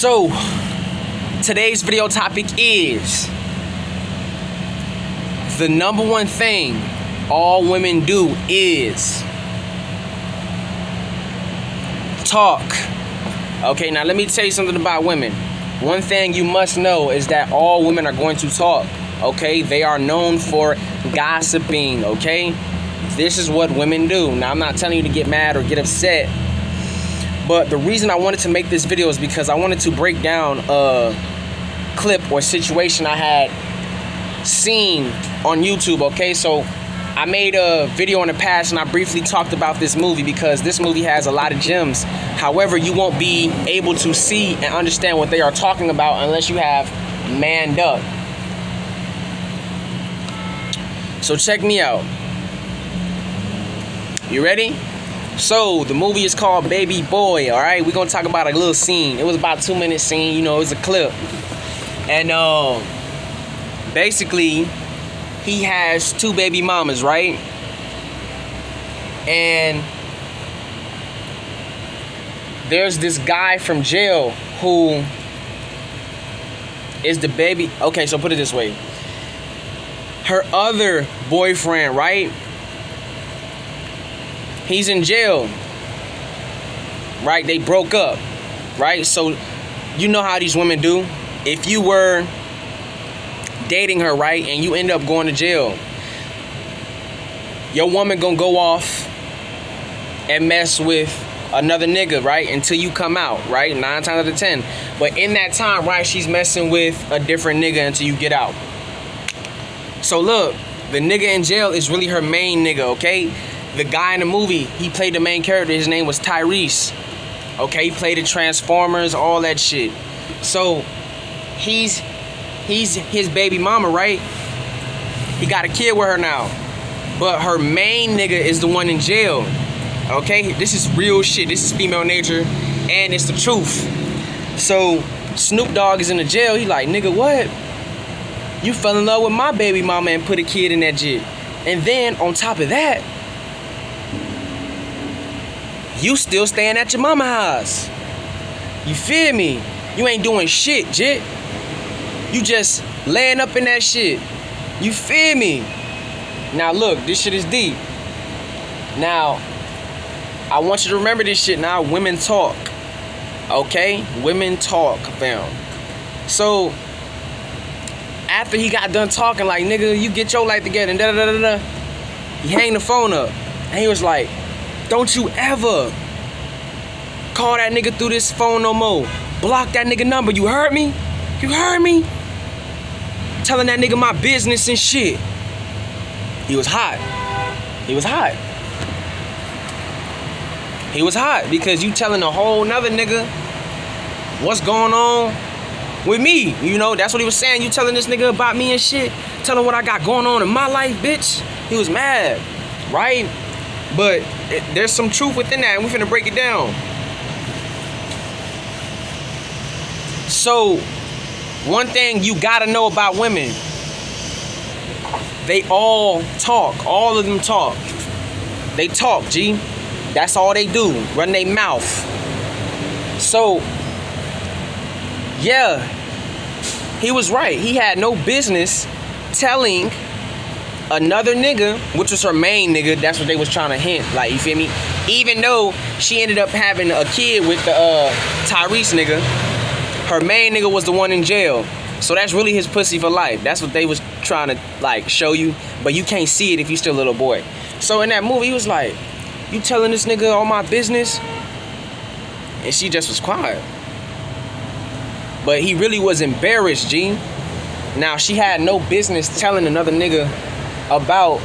So, today's video topic is the number one thing all women do is talk. Okay, now let me tell you something about women. One thing you must know is that all women are going to talk. Okay, they are known for gossiping. Okay, this is what women do. Now, I'm not telling you to get mad or get upset, but the reason I wanted to make this video is because I wanted to break down a clip or situation I had seen on YouTube. Okay, so I made a video in the past and I briefly talked about this movie because this movie has a lot of gems. However, you won't be able to see and understand what they are talking about unless you have manned up. So check me out. You ready? So the movie is called Baby Boy. All right, we're gonna talk about a little scene. It was about a 2-minute scene. You know, it was a clip. And basically, he has 2 baby mamas, right? And there's this guy from jail who is the baby. Okay, so put it this way. Her other boyfriend, right? He's in jail, right? They broke up, right? So you know how these women do. If you were dating her, right, and you end up going to jail, your woman gonna go off and mess with another nigga, right, until you come out, right? 9 times out of 10. But in that time, right, she's messing with a different nigga until you get out. So look, the nigga in jail is really her main nigga, okay? The guy in the movie, he played the main character. His name was Tyrese. Okay, he played the Transformers, all that shit. So he's his baby mama, right? He got a kid with her now. But her main nigga is the one in jail. Okay, this is real shit. This is female nature, and it's the truth. So Snoop Dogg is in the jail. He like, nigga, what? You fell in love with my baby mama and put a kid in that jit. And then on top of that, you still staying at your mama house. You feel me? You ain't doing shit, jit. You just laying up in that shit. You feel me? Now look, this shit is deep. Now, I want you to remember this shit now. Women talk. Okay? Women talk, fam. So, after he got done talking, like, nigga, you get your life together, and da-da-da-da-da, he hang the phone up. And he was like, don't you ever call that nigga through this phone no more. Block that nigga number. You heard me? You heard me? Telling that nigga my business and shit. He was hot. He was hot. He was hot because you telling a whole nother nigga what's going on with me. You know, that's what he was saying. You telling this nigga about me and shit. Telling what I got going on in my life, bitch. He was mad, right? But there's some truth within that, and we're finna break it down. So, one thing you gotta know about women, they all talk. All of them talk. They talk, G. That's all they do. Run their mouth. So, yeah, he was right. He had no business telling another nigga, which was her main nigga. That's what they was trying to hint. Like, you feel me? Even though she ended up having a kid with the Tyrese nigga, her main nigga was the one in jail. So that's really his pussy for life. That's what they was trying to, like, show you. But you can't see it if you still a little boy. So in that movie, he was like, you telling this nigga all my business? And she just was quiet. But he really was embarrassed, G. Now, she had no business telling another nigga about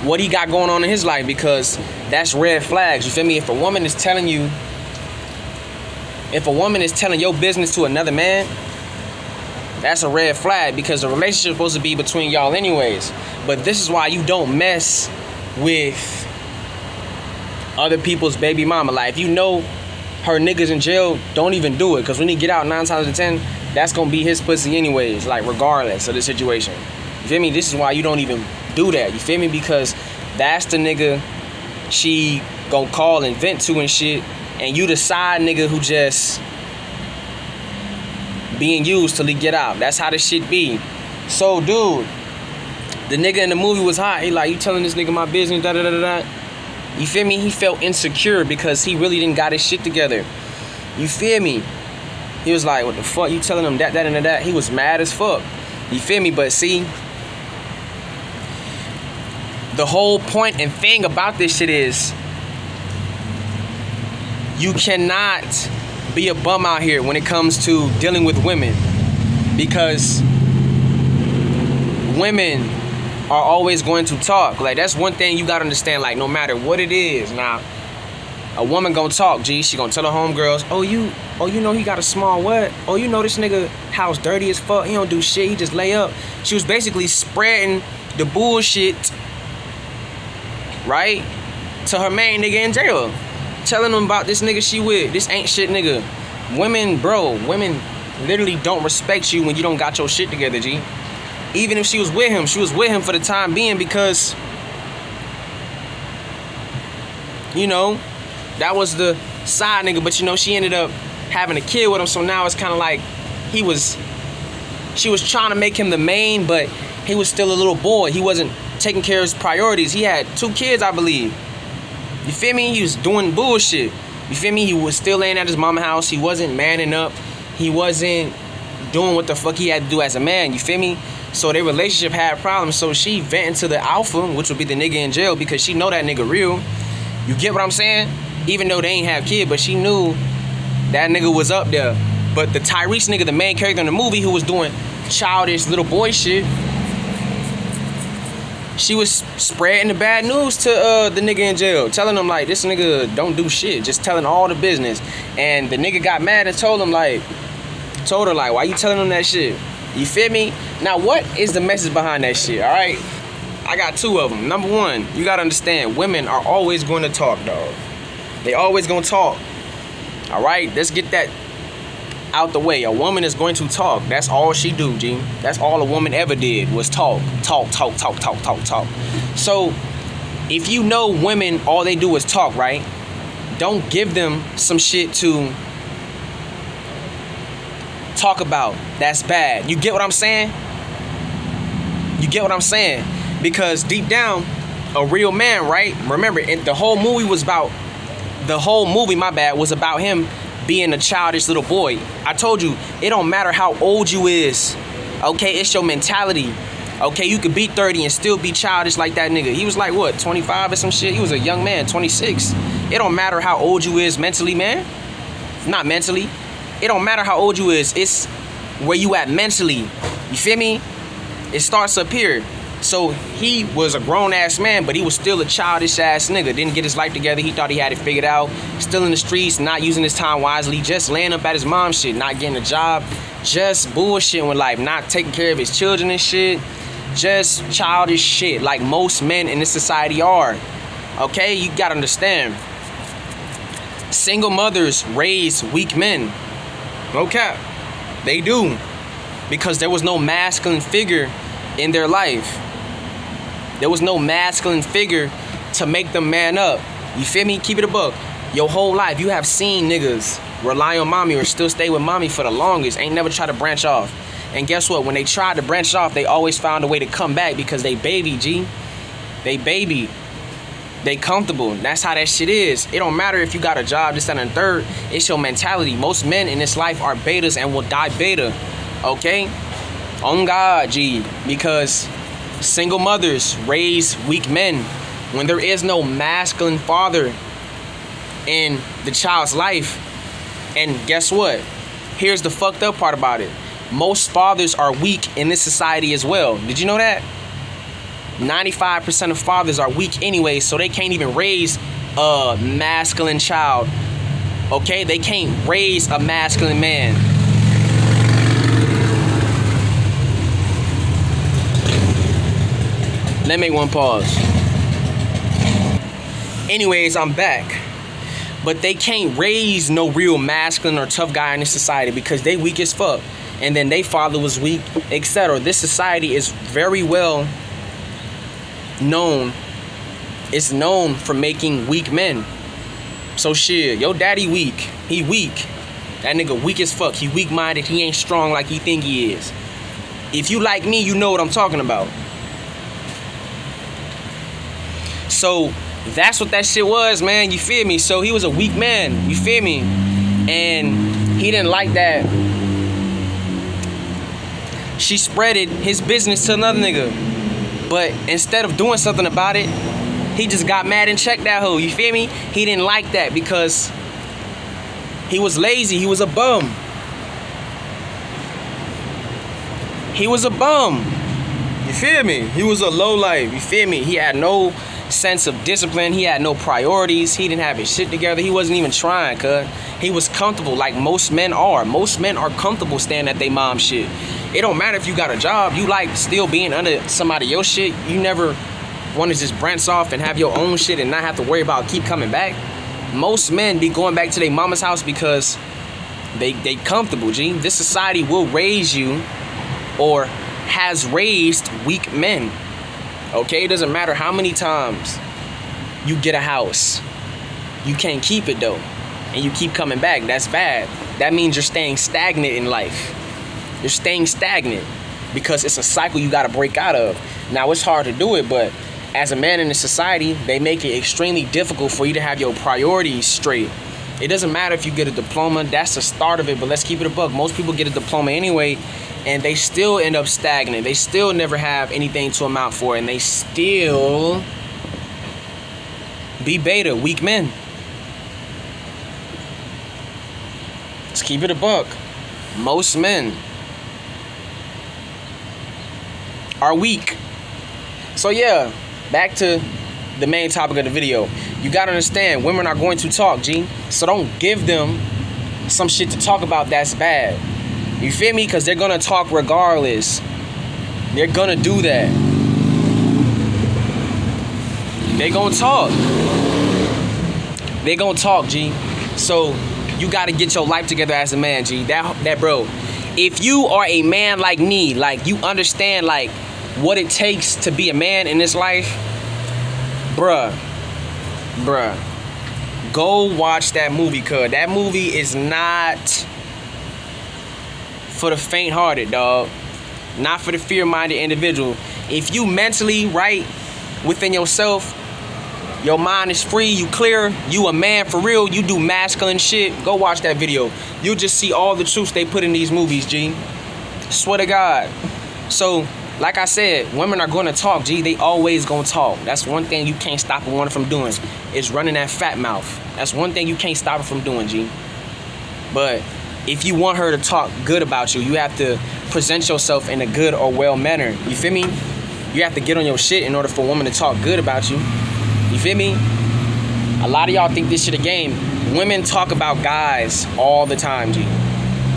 what he got going on in his life, because that's red flags. You feel me? If a woman is telling your business to another man, that's a red flag, because the relationship is supposed to be between y'all anyways. But this is why you don't mess with other people's baby mama. Like, if you know her niggas in jail, don't even do it, because when he get out 9 times out of 10, that's gonna be his pussy anyways, like, regardless of the situation. You feel me? This is why you don't even do that. You feel me? Because that's the nigga she gonna call and vent to and shit and you the side nigga who just being used till he get out. That's how this shit be. So, dude, the nigga in the movie was hot. He like, you telling this nigga my business, da da da da. You feel me? He felt insecure because he really didn't got his shit together. You feel me? He was like, what the fuck? You telling him that, and that? He was mad as fuck. You feel me? But see, the whole point and thing about this shit is you cannot be a bum out here when it comes to dealing with women, because women are always going to talk. Like, that's one thing you gotta understand. Like, no matter what it is, now a woman gonna talk. G, she gonna tell her homegirls, oh you know he got a small what? Oh, you know this nigga house dirty as fuck. He don't do shit. He just lay up. She was basically spreading the bullshit, right, to her main nigga in jail, telling him about this nigga she with. This ain't shit nigga. Women literally don't respect you when you don't got your shit together, G. Even if she was with him for the time being because, you know, that was the side nigga. But, you know, she ended up having a kid with him. So now it's kind of like she was trying to make him the main, but he was still a little boy. He wasn't taking care of his priorities. He had 2 kids, I believe. You feel me? He was doing bullshit. You feel me? He was still laying at his mama's house. He wasn't manning up. He wasn't doing what the fuck he had to do as a man. You feel me? So their relationship had problems. So she vented to the alpha, which would be the nigga in jail, because she know that nigga real. You get what I'm saying? Even though they ain't have kid, but she knew that nigga was up there. But the Tyrese nigga, the main character in the movie, who was doing childish little boy shit, she was spreading the bad news to the nigga in jail, telling him like, this nigga don't do shit, just telling all the business. And the nigga got mad and told her like, why you telling him that shit? You feel me? Now, what is the message behind that shit, all right? I got 2 of them. Number 1, you gotta understand, women are always going to talk, dog. They always gonna talk, all right? Let's get that out the way. A woman is going to talk. That's all she do, G. That's all a woman ever did, was talk. So, if you know women, all they do is talk, right? Don't give them some shit to talk about. That's bad. You get what I'm saying? You get what I'm saying? Because deep down, a real man, right? Remember, the whole movie was about him being a childish little boy. I told you, it don't matter how old you is. Okay, it's your mentality. Okay, you could be 30 and still be childish like that nigga. He was like, what, 25 or some shit? He was a young man, 26. It don't matter how old you is mentally, man. Not mentally. It don't matter how old you is. It's where you at mentally. You feel me? It starts up here. So he was a grown-ass man, but he was still a childish-ass nigga. Didn't get his life together. He thought he had it figured out. Still in the streets, not using his time wisely. Just laying up at his mom's shit. Not getting a job. Just bullshitting with life. Not taking care of his children and shit. Just childish shit like most men in this society are. Okay? You gotta understand. Single mothers raise weak men. No cap. They do. Because there was no masculine figure in their life. There was no masculine figure to make them man up. You feel me? Keep it a buck. Your whole life, you have seen niggas rely on mommy or still stay with mommy for the longest. Ain't never try to branch off. And guess what? When they tried to branch off, they always found a way to come back because they baby, G. They baby. They comfortable. That's how that shit is. It don't matter if you got a job, this, that, and third. It's your mentality. Most men in this life are betas and will die beta. Okay? On God, G. Because single mothers raise weak men. When there is no masculine father in the child's life. And guess what? Here's the fucked up part about it. Most fathers are weak in this society as well. Did you know that? 95% of fathers are weak anyway, so they can't even raise a masculine child. Okay? They can't raise a masculine man. Let me make one pause. Anyways, I'm back. But they can't raise no real masculine or tough guy in this society because they weak as fuck. And then they father was weak, etc. This society is very well known. It's known for making weak men. So shit, your daddy weak. He weak. That nigga weak as fuck. He weak-minded. He ain't strong like he think he is. If you like me, you know what I'm talking about. So that's what that shit was, man. You feel me? So he was a weak man. You feel me? And he didn't like that. She spreaded his business to another nigga. But instead of doing something about it, he just got mad and checked that hoe. You feel me? He didn't like that because he was lazy. He was a bum. He was a bum. You feel me? He was a lowlife. You feel me? He had no sense of discipline. He had no priorities. He didn't have his shit together. He wasn't even trying, cuz. He was comfortable like most men are. Most men are comfortable staying at their mom's shit. It don't matter if you got a job. You like still being under somebody else's shit. You never want to just branch off and have your own shit and not have to worry about keep coming back. Most men be going back to their mama's house because they comfortable, G. This society will raise you or has raised weak men. Okay, it doesn't matter how many times you get a house. You can't keep it though. And you keep coming back. That's bad. That means you're staying stagnant in life. You're staying stagnant because it's a cycle you gotta break out of. Now it's hard to do it, but as a man in this society, they make it extremely difficult for you to have your priorities straight. It doesn't matter if you get a diploma, that's the start of it, but let's keep it a buck. Most people get a diploma anyway, and they still end up stagnant. They still never have anything to amount for, and they still be beta, weak men. Let's keep it a buck. Most men are weak. So yeah, back to the main topic of the video. You gotta understand, women are going to talk, G. So don't give them some shit to talk about that's bad. You feel me? Because they're gonna talk regardless. They're gonna do that. They gonna talk. They gonna talk, G. So you gotta get your life together as a man, G. That bro. If you are a man like me, like you understand like what it takes to be a man in this life, bruh, go watch that movie, cuz that movie is not for the faint-hearted, dog. Not for the fear-minded individual. If you mentally right within yourself, your mind is free, you clear, you a man for real, you do masculine shit, go watch that video. You'll just see all the truths they put in these movies, G. Swear to God. So, like I said, women are gonna talk, G. They always gonna talk. That's one thing you can't stop a woman from doing, is running that fat mouth. That's one thing you can't stop her from doing, G. But if you want her to talk good about you, you have to present yourself in a good or well manner. You feel me? You have to get on your shit in order for a woman to talk good about you. You feel me? A lot of y'all think this shit a game. Women talk about guys all the time, G.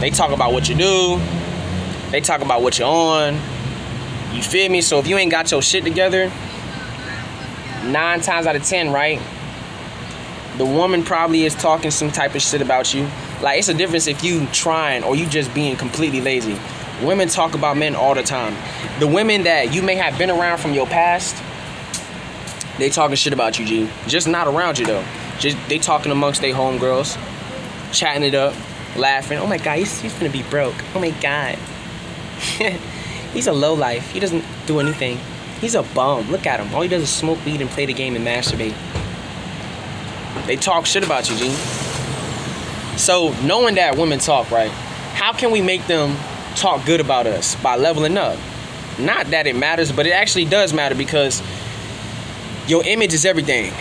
They talk about what you do. They talk about what you're on. You feel me? So if you ain't got your shit together, 9 times out of 10, right? The woman probably is talking some type of shit about you. Like, it's a difference if you trying or you just being completely lazy. Women talk about men all the time. The women that you may have been around from your past, they talking shit about you, G. Just not around you, though. Just they talking amongst their homegirls, chatting it up, laughing. Oh, my God, he's gonna be broke. Oh, my God. He's a lowlife. He doesn't do anything. He's a bum. Look at him. All he does is smoke weed and play the game and masturbate. They talk shit about you, G. So, knowing that women talk, right? How can we make them talk good about us? By leveling up. Not that it matters, but it actually does matter because your image is everything.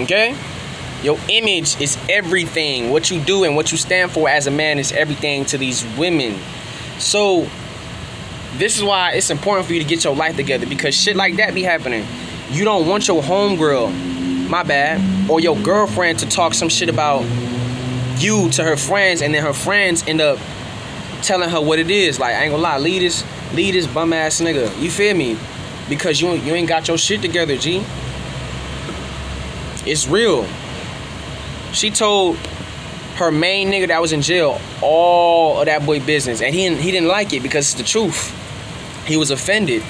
Okay? Your image is everything. What you do and what you stand for as a man is everything to these women. So, this is why it's important for you to get your life together, because shit like that be happening. You don't want your homegirl, my bad, or your girlfriend to talk some shit about you to her friends, and then her friends end up telling her what it is. Like, I ain't gonna lie, leave this bum ass nigga. You feel me? Because you ain't got your shit together, G. It's real. She told her main nigga that was in jail all of that boy business, and he didn't like it because it's the truth. He was offended.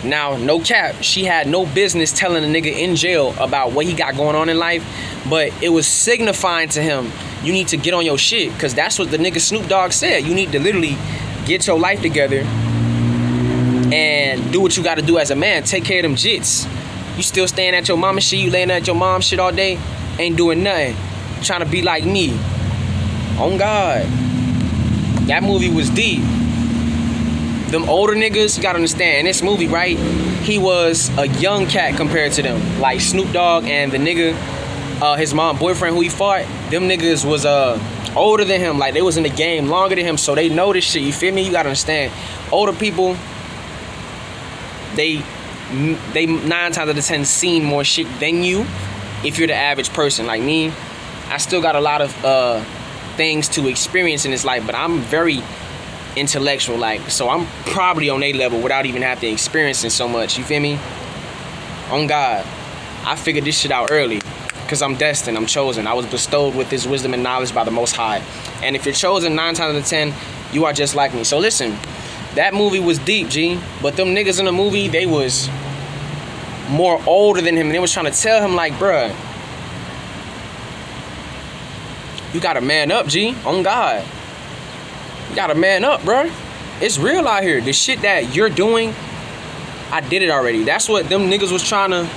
Now, no cap, she had no business telling a nigga in jail about what he got going on in life, but it was signifying to him, you need to get on your shit, because that's what the nigga Snoop Dogg said. You need to literally get your life together and do what you got to do as a man. Take care of them jits. You still staying at your mama's shit, you laying at your mom's shit all day, ain't doing nothing. Trying to be like me. On God. That movie was deep. Them older niggas, you gotta understand, in this movie, right, he was a young cat compared to them. Like Snoop Dogg and the nigga, his mom boyfriend who he fought, them niggas was older than him. Like, they was in the game longer than him, so they know this shit, you feel me? You gotta understand, older people, they 9 times out of 10 seen more shit than you. If you're the average person like me, I still got a lot of things to experience in this life, but I'm very intellectual, like, so I'm probably on a level without even having to experience it so much, you feel me? On God, I figured this shit out early, because I'm destined, I'm chosen. I was bestowed with this wisdom and knowledge by the Most High. And if you're chosen 9 times out of 10, you are just like me. So listen, that movie was deep, G, but them niggas in the movie, they was more older than him, and they was trying to tell him, like, bruh, you gotta man up, G, on God. You gotta man up, bro. It's real out here. The shit that you're doing, I did it already. That's what them niggas was trying to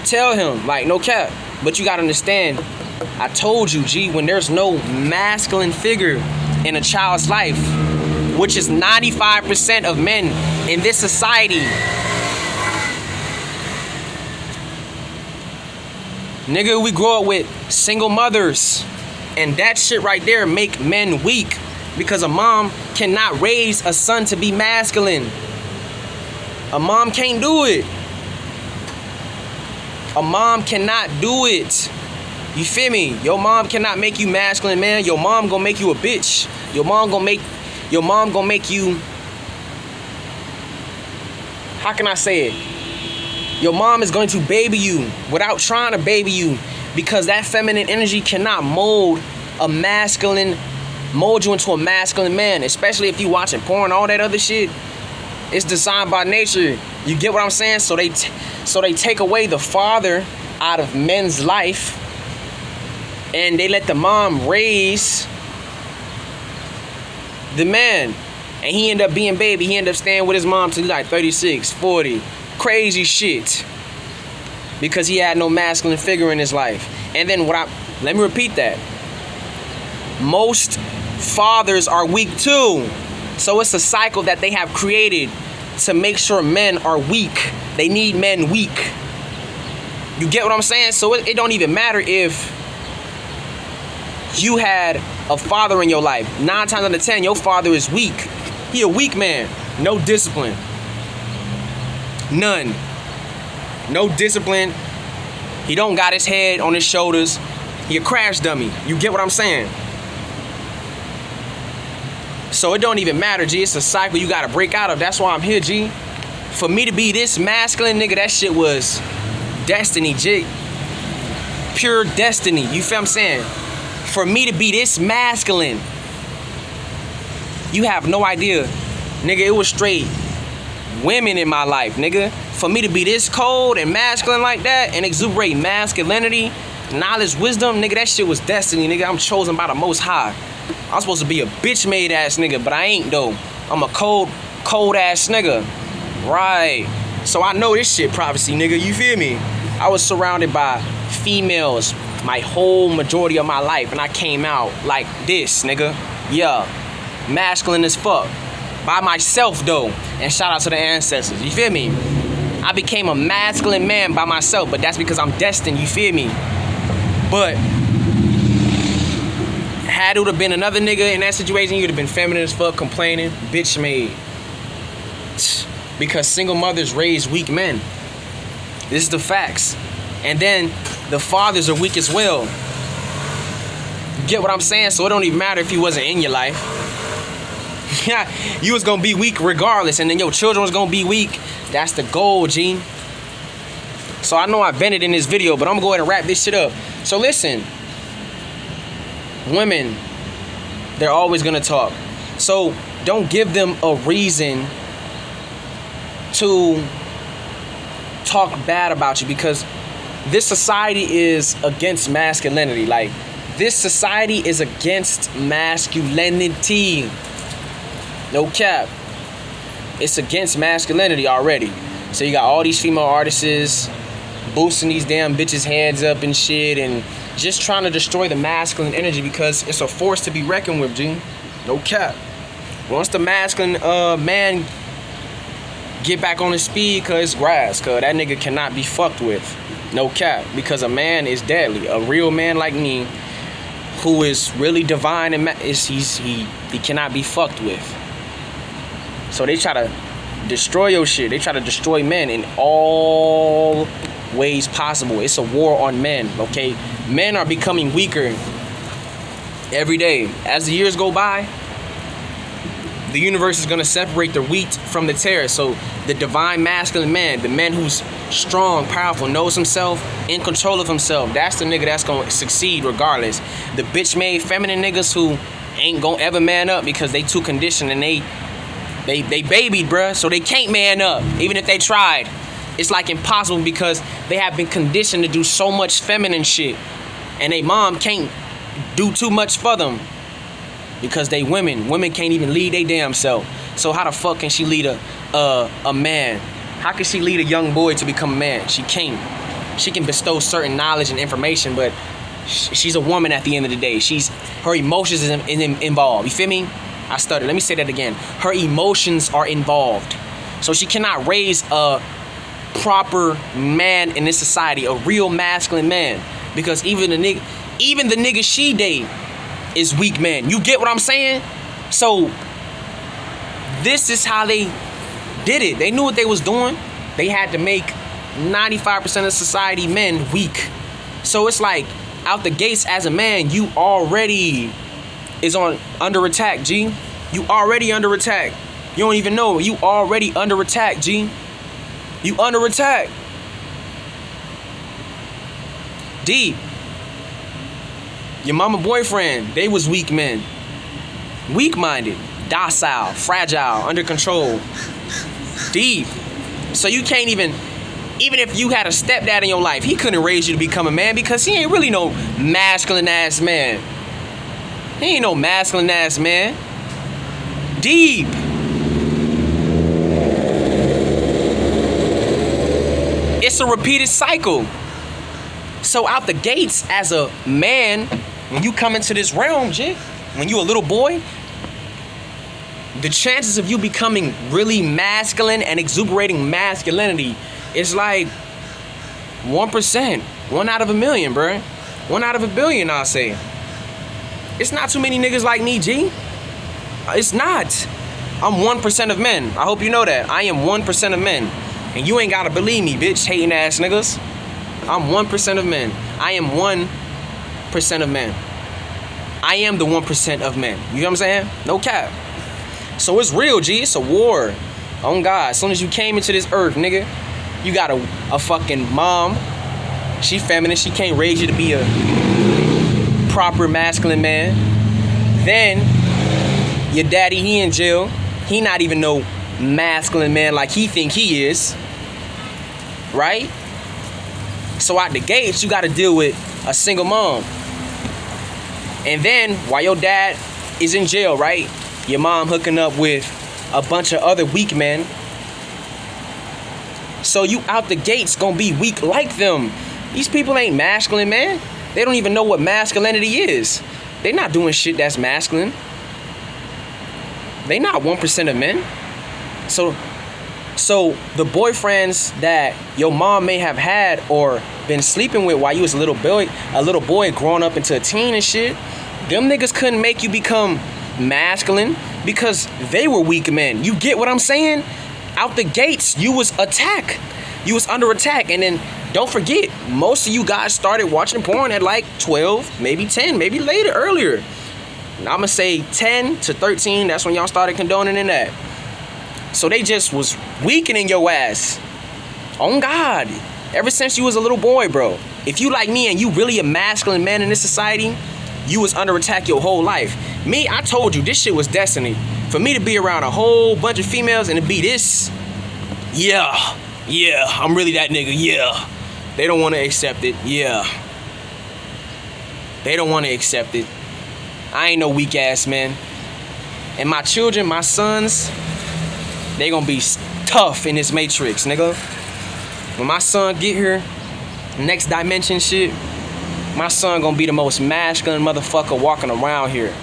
tell him. Like, no cap. But you gotta understand, I told you, G, when there's no masculine figure in a child's life, which is 95% of men in this society, nigga, we grow up with single mothers. And that shit right there make men weak. Because a mom cannot raise a son to be masculine. A mom can't do it. A mom cannot do it. You feel me? Your mom cannot make you masculine, man. Your mom gonna make you a bitch. Your mom gonna make you, how can I say it? Your mom is going to baby you without trying to baby you, because that feminine energy cannot mold you into a masculine man, especially if you watching porn, all that other shit. It's designed by nature. You get what I'm saying? So they take away the father out of men's life, and they let the mom raise the man, and he end up being baby. He end up staying with his mom till he's like 36, 40, crazy shit, because he had no masculine figure in his life. And then let me repeat that. Most fathers are weak too. So it's a cycle that they have created to make sure men are weak. They need men weak. You get what I'm saying? So it don't even matter if you had a father in your life. 9 times out of 10, your father is weak. He a weak man. No discipline. None. No discipline. He don't got his head on his shoulders. He a crash dummy. You get what I'm saying? So it don't even matter, G. It's a cycle you gotta break out of. That's why I'm here, G. For me to be this masculine, nigga, that shit was destiny, G. Pure destiny. You feel what I'm saying? For me to be this masculine, you have no idea. Nigga, it was straight women in my life, nigga. For me to be this cold and masculine like that and exuberate masculinity, knowledge, wisdom, nigga, that shit was destiny, nigga. I'm chosen by the Most High. I'm supposed to be a bitch made ass nigga, but I ain't though. I'm a cold ass nigga. Right. So I know this shit prophecy, nigga. You feel me? I was surrounded by females my whole majority of my life, and I came out like this, nigga. Yeah. Masculine as fuck. By myself though. And shout out to the ancestors. You feel me? I became a masculine man by myself, but that's because I'm destined, you feel me? But had it would have been another nigga in that situation, you'd have been feminine as fuck, complaining, bitch made. Because single mothers raise weak men. This is the facts. And then the fathers are weak as well. Get what I'm saying? So it don't even matter if he wasn't in your life. Yeah, you was gonna be weak regardless, and then your children was gonna be weak. That's the goal, G. So I know I vented in this video, but I'm gonna go ahead and wrap this shit up. So listen, women, they're always gonna talk. So don't give them a reason to talk bad about you because this society is against masculinity. Like, this society is against masculinity. No cap. It's against masculinity already. So you got all these female artists boosting these damn bitches' heads up and shit and just trying to destroy the masculine energy because it's a force to be reckoned with, G. No cap. Once the masculine man get back on his speed, cause it's grass, cause that nigga cannot be fucked with. No cap. Because a man is deadly. A real man like me, who is really divine and he cannot be fucked with. So they try to destroy your shit. They try to destroy men in all ways possible. It's a war on men, okay? Men are becoming weaker every day. As the years go by, the universe is going to separate the wheat from the tares. So the divine masculine man, the man who's strong, powerful, knows himself, in control of himself, that's the nigga that's going to succeed regardless. The bitch-made feminine niggas who ain't going to ever man up because they too conditioned and they babied, bruh, so they can't man up, even if they tried. It's like impossible because they have been conditioned to do so much feminine shit, and they mom can't do too much for them because they women. Women can't even lead their damn self. So how the fuck can she lead a man? How can she lead a young boy to become a man? She can't. She can bestow certain knowledge and information, but she's a woman at the end of the day. Her emotions is involved. You feel me? I stuttered. Let me say that again. Her emotions are involved. So she cannot raise a proper man in this society, a real masculine man, because even the nigga she date is weak men. You get what I'm saying? So this is how they did it. They knew what they was doing. They had to make 95% of society men weak. So it's like out the gates as a man, you already is under attack, G. You already under attack. You don't even know it. You already under attack, G. You under attack. D. Your mama boyfriend, they was weak men. Weak-minded, docile, fragile, under control. Deep. So you can't even if you had a stepdad in your life, he couldn't raise you to become a man because he ain't really no masculine ass man. He ain't no masculine ass man. Deep. It's a repeated cycle. So out the gates as a man, when you come into this realm, Jig, when you a little boy, the chances of you becoming really masculine and exuberating masculinity is like 1%. 1 out of a million, bruh. 1 out of a billion, I'll say. It's not too many niggas like me, G. It's not. I'm 1% of men. I hope you know that. I am 1% of men. And you ain't gotta believe me, bitch, hating ass niggas. I'm 1% of men. I am 1% of men. I am the 1% of men. You know what I'm saying? No cap. So it's real, G. It's a war. On God. As soon as you came into this earth, nigga, you got a fucking mom. She feminine. She can't raise you to be a proper masculine man. Then your daddy, he in jail. He not even no masculine man like he think he is. Right? So out the gates, you got to deal with a single mom. And then while your dad is in jail, right? Your mom hooking up with a bunch of other weak men. So you out the gates gonna be weak like them. These people ain't masculine, man. They don't even know what masculinity is. They not doing shit that's masculine. They not 1% of men. So the boyfriends that your mom may have had or been sleeping with while you was a little boy growing up into a teen and shit, them niggas couldn't make you become masculine because they were weak men. You get what I'm saying? Out the gates, you was attack. You was under attack. And then don't forget, most of you guys started watching porn at like 12, maybe 10, maybe later, earlier. And I'm gonna say 10 to 13, that's when y'all started condoning in that. So they just was weakening your ass. On God. Ever since you was a little boy, bro. If you like me and you really a masculine man in this society, you was under attack your whole life. Me, I told you, this shit was destiny. For me to be around a whole bunch of females and to be this, yeah, Yeah, I'm really that nigga. Yeah. They don't want to accept it. Yeah. They don't want to accept it. I ain't no weak ass man. And my children, my sons, they gonna be tough in this matrix, nigga. When my son get here, next dimension shit, my son gonna be the most masculine motherfucker walking around here.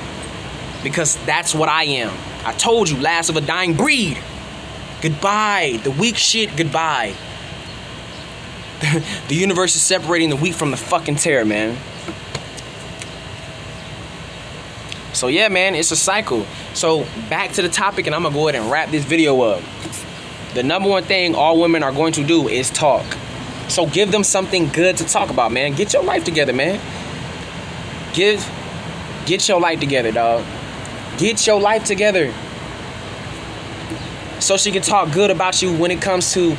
Because that's what I am. I told you, last of a dying breed. Goodbye. The weak shit, goodbye. The universe is separating the wheat from the fucking tare, man. So yeah, man, it's a cycle. So back to the topic, and I'm gonna go ahead and wrap this video up. The number one thing all women are going to do is talk. So give them something good to talk about, man. Get your life together, man. Get your life together, dog. Get your life together. So she can talk good about you when it comes to,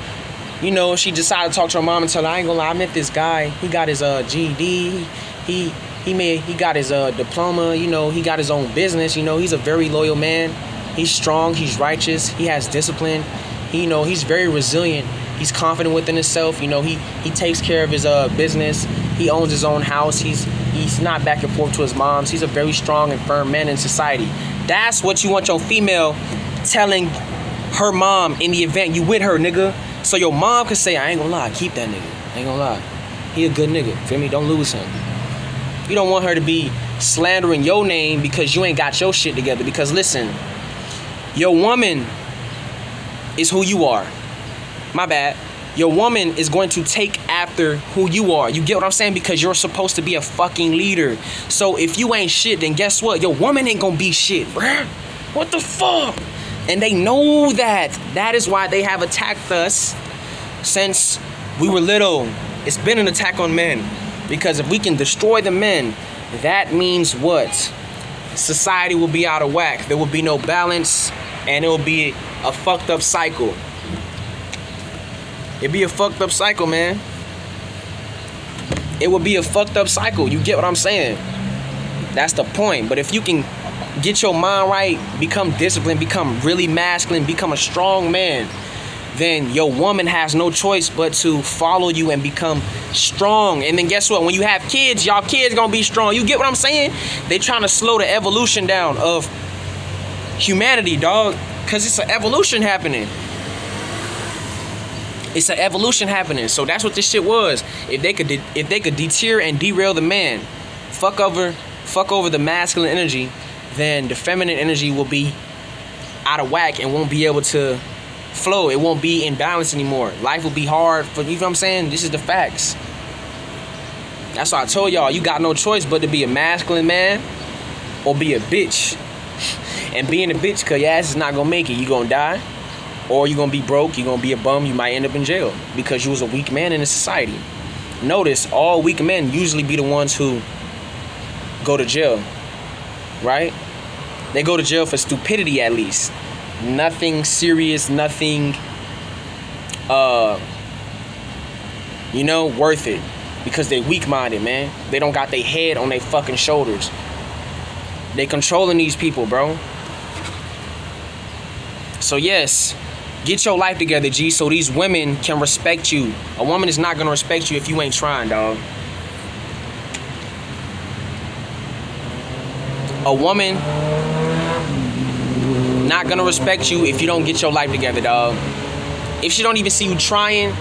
you know, she decided to talk to her mom and tell her, I ain't gonna lie, I met this guy. He got his GED. He got his diploma. You know, he got his own business. You know, he's a very loyal man. He's strong. He's righteous. He has discipline. You know, he's very resilient. He's confident within himself. You know, he takes care of his business. He owns his own house. He's not back and forth to his mom's. He's a very strong and firm man in society. That's what you want your female telling her mom in the event you with her, nigga. So your mom can say, I ain't gonna lie, keep that nigga. I ain't gonna lie. He a good nigga. Feel me? Don't lose him. You don't want her to be slandering your name because you ain't got your shit together. Because listen, your woman is who you are. My bad. Your woman is going to take after who you are. You get what I'm saying? Because you're supposed to be a fucking leader. So if you ain't shit, then guess what? Your woman ain't gonna be shit, bruh. What the fuck? And they know that. That is why they have attacked us since we were little. It's been an attack on men. Because if we can destroy the men, that means what? Society will be out of whack. There will be no balance, and it will be a fucked up cycle. It'd be a fucked up cycle, man. It would be a fucked up cycle. You get what I'm saying? That's the point. But if you can get your mind right, become disciplined, become really masculine, become a strong man, then your woman has no choice but to follow you and become strong. And then guess what? When you have kids, y'all kids gonna be strong. You get what I'm saying? They trying to slow the evolution down of humanity, dog. Because it's an evolution happening. It's an evolution happening. So that's what this shit was. If they could deter and derail the man, fuck over the masculine energy, then the feminine energy will be out of whack and won't be able to flow. It won't be in balance anymore. Life will be hard for, you know what I'm saying? This is the facts. That's why I told y'all, you got no choice but to be a masculine man or be a bitch. And being a bitch, cause your ass is not gonna make it. You gonna die, or you gonna be broke, you gonna be a bum, you might end up in jail because you was a weak man in a society. Notice all weak men usually be the ones who go to jail, right? They go to jail for stupidity at least. Nothing serious, nothing worth it. Because they weak-minded, man. They don't got their head on their fucking shoulders. They controlling these people, bro. So yes, get your life together, G, so these women can respect you. A woman is not gonna respect you if you ain't trying, dog. A woman not gonna respect you if you don't get your life together, dog. If she don't even see you trying,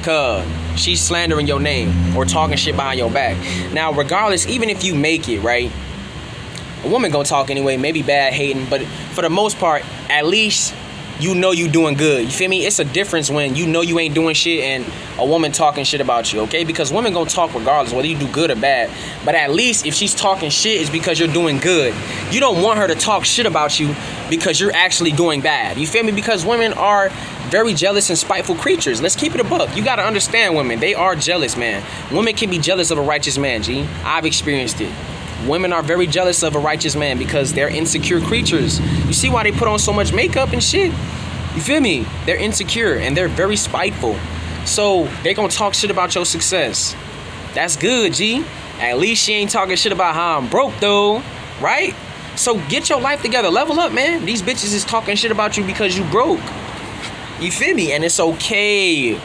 cuz she's slandering your name or talking shit behind your back. Now, regardless, even if you make it, right? A woman gonna talk anyway, maybe bad, hating, but for the most part, at least you know you doing good. You feel me? It's a difference when you know you ain't doing shit and a woman talking shit about you, okay? Because women gonna talk regardless, whether you do good or bad. But at least if she's talking shit, it's because you're doing good. You don't want her to talk shit about you because you're actually doing bad. You feel me? Because women are very jealous and spiteful creatures. Let's keep it a buck. You gotta understand women. They are jealous, man. Women can be jealous of a righteous man, G. I've experienced it. Women are very jealous of a righteous man because they're insecure creatures. You see why they put on so much makeup and shit? You feel me? They're insecure and they're very spiteful. So they gonna talk shit about your success. That's good, G. At least she ain't talking shit about how I'm broke, though. Right? So get your life together. Level up, man. These bitches is talking shit about you because you broke. You feel me? And it's okay.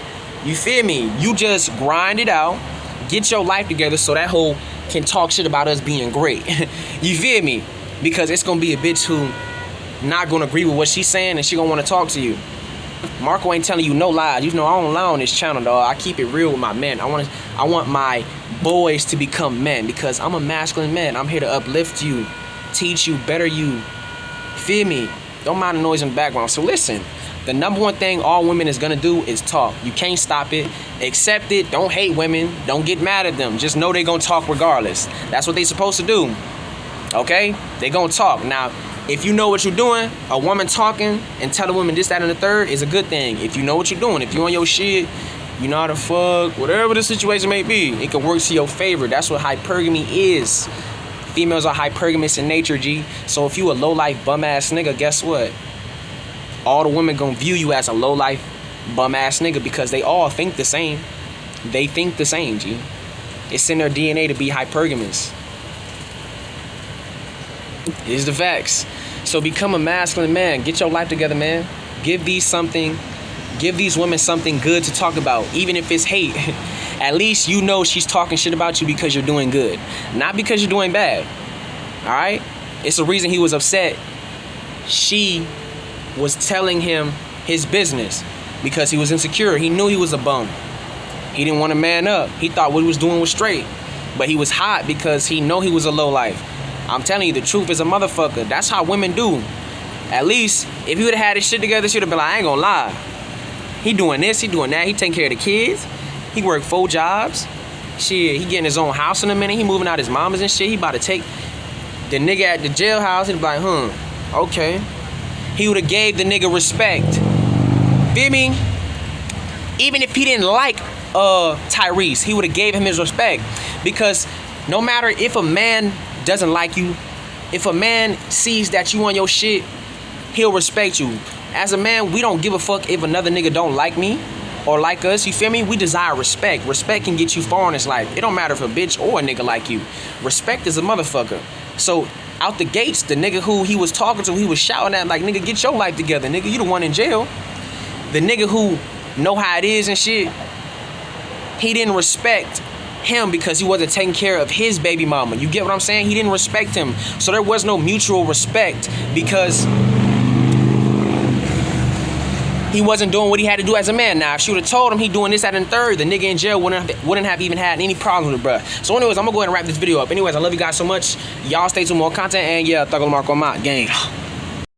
You feel me? You just grind it out, get your life together so that hoe can talk shit about us being great. You feel me? Because it's gonna be a bitch who not gonna agree with what she's saying and she gonna wanna talk to you. Marco ain't telling you no lies. You know I don't lie on this channel, dog. I keep it real with my men. I want my boys to become men because I'm a masculine man. I'm here to uplift you, teach you, better you. Feel me? Don't mind the noise in the background. So listen, the number one thing all women is gonna do is talk. You can't stop it. Accept it. Don't hate women. Don't get mad at them. Just know they gonna talk regardless. That's what they supposed to do. Okay? They gonna talk. Now, if you know what you're doing, a woman talking and telling women this, that, and the third is a good thing. If you know what you're doing, if you on your shit, you know how to fuck, whatever the situation may be, it can work to your favor. That's what hypergamy is. Females are hypergamous in nature, G. So if you a low-life bum-ass nigga, guess what? All the women gonna view you as a low-life bum-ass nigga because they all think the same. They think the same, G. It's in their DNA to be hypergamous. Here's the facts. So become a masculine man. Get your life together, man. Give these women something good to talk about, even if it's hate. At least you know she's talking shit about you because you're doing good, not because you're doing bad. All right? It's the reason he was upset. She was telling him his business because he was insecure. He knew he was a bum. He didn't want to man up. He thought what he was doing was straight, but he was hot because he know he was a low life. I'm telling you, the truth is a motherfucker. That's how women do. At least, if he would have had his shit together, she would have been like, I ain't gonna lie. He doing this, he doing that. He taking care of the kids. He work 4 jobs. Shit, he getting his own house in a minute. He moving out his mama's and shit. He about to take the nigga at the jailhouse. He'd be like, okay. He would have gave the nigga respect. Feel me? Even if he didn't like Tyrese, he would have gave him his respect. Because no matter if a man doesn't like you, if a man sees that you on your shit, he'll respect you. As a man, we don't give a fuck if another nigga don't like me or like us, you feel me? We desire respect. Respect can get you far in this life. It don't matter if a bitch or a nigga like you. Respect is a motherfucker. So out the gates, the nigga who he was talking to, he was shouting at like, nigga, get your life together, nigga, you the one in jail. The nigga who know how it is and shit, he didn't respect him because he wasn't taking care of his baby mama. You get what I'm saying? He didn't respect him. So there was no mutual respect because he wasn't doing what he had to do as a man. Now, if she would have told him he doing this, that, and third, the nigga in jail wouldn't have even had any problems with it, bruh. So anyways, I'm gonna go ahead and wrap this video up. Anyways, I love you guys so much. Y'all stay tuned for more content. And yeah, Thugger Marco, I'm out. Gang.